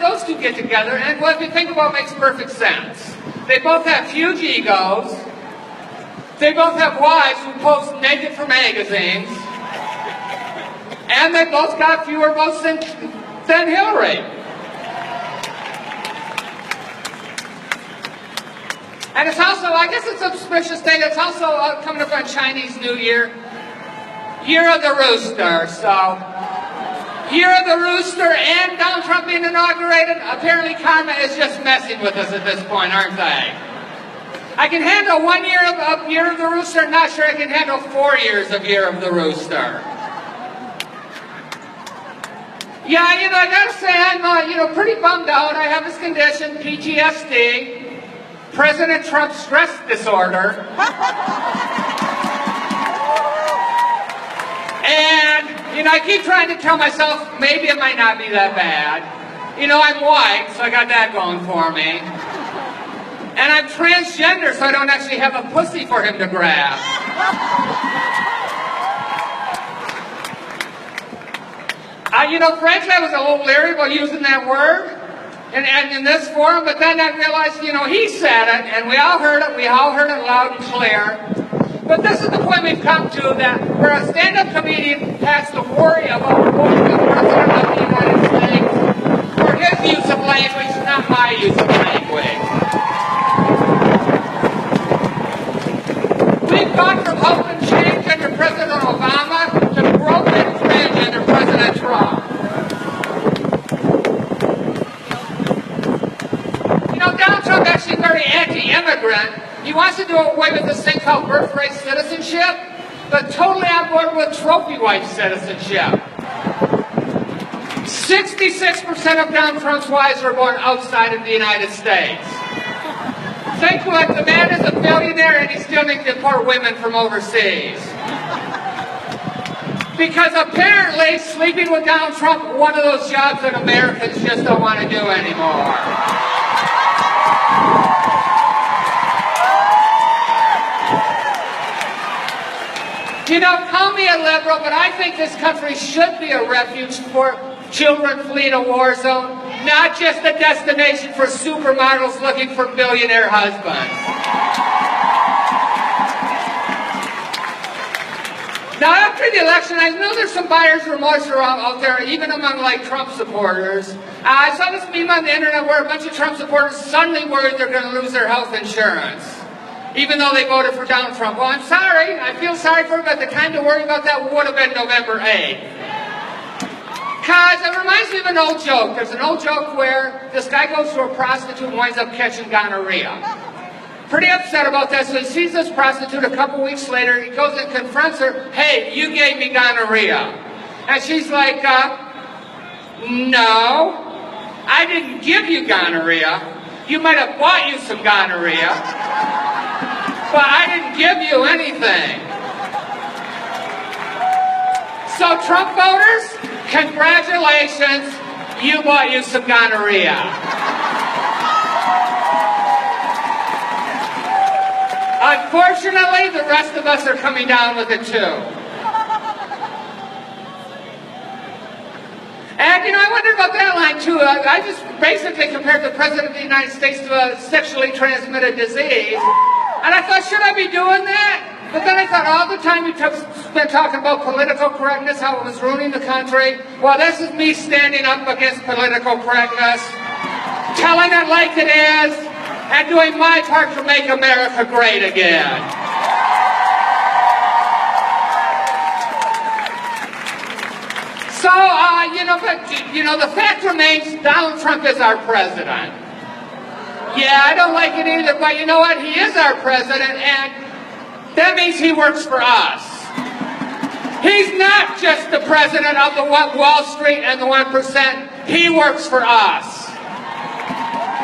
those two get together, and what you think about makes perfect sense. They both have huge egos. They both have wives who post naked for magazines. And they both got fewer votes than Hillary. And it's also, I guess it's a suspicious thing, it's also coming up on Chinese New Year. Year of the Rooster, so... Year of the Rooster and Donald Trump being inaugurated, apparently karma is just messing with us at this point, aren't they? I can handle 1 year of Year of the Rooster, not sure I can handle 4 years of Year of the Rooster. Yeah, I gotta say, I'm, pretty bummed out. I have this condition, PTSD, President Trump stress disorder. And, I keep trying to tell myself, maybe it might not be that bad. I'm white, so I got that going for me. And I'm transgender, so I don't actually have a pussy for him to grab. Frankly, I was a little leery about using that word in this forum, but then I realized, he said it, and we all heard it loud and clear. But this is the point we've come to, that where a stand-up comedian has to worry about quoting the President of the United States for his use of language, not my use of language. We've gone from open change under President Obama to broken fringe under President Trump. Donald Trump actually very anti-immigrant. He wants to do away with this thing called birthright citizenship, but totally on board with trophy wife citizenship. 66% of Donald Trump's wives were born outside of the United States. Think what, the man is a billionaire and he still needs to import women from overseas. Because apparently sleeping with Donald Trump, one of those jobs that Americans just don't want to do anymore. Call me a liberal, but I think this country should be a refuge for children fleeing a war zone, not just a destination for supermodels looking for billionaire husbands. Now, after the election, I know there's some buyer's remorse out there, even among, Trump supporters. I saw this meme on the internet where a bunch of Trump supporters suddenly worried they're going to lose their health insurance, even though they voted for Donald Trump. Well, I'm sorry. I feel sorry for them, but the time to worry about that would have been November 8th. Because it reminds me of an old joke. There's an old joke where this guy goes to a prostitute and winds up catching gonorrhea. Pretty upset about that, so he sees this prostitute a couple weeks later. He goes and confronts her. Hey, you gave me gonorrhea. And she's like, no, I didn't give you gonorrhea. You might have bought you some gonorrhea, but I didn't give you anything. So Trump voters, congratulations, you bought you some gonorrhea. Unfortunately, the rest of us are coming down with it too. And, I wondered about that line too. I just basically compared the President of the United States to a sexually transmitted disease. And I thought, should I be doing that? But then I thought, all the time you spent talking about political correctness, how it was ruining the country. Well, this is me standing up against political correctness, telling it like it is, and doing my part to make America great again. So, the fact remains, Donald Trump is our president. Yeah, I don't like it either, but you know what? He is our president, and that means he works for us. He's not just the president of the Wall Street and the 1%. He works for us.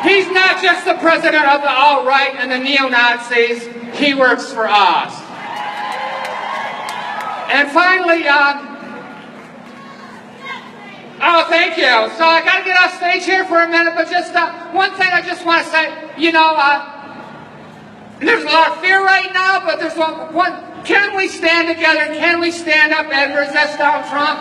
He's not just the president of the alt-right and the neo-Nazis. He works for us. And finally, oh, thank you. So I got to get off stage here for a minute, but just one thing I just want to say. There's a lot of fear right now, but there's one. Can we stand together? Can we stand up and resist Donald Trump?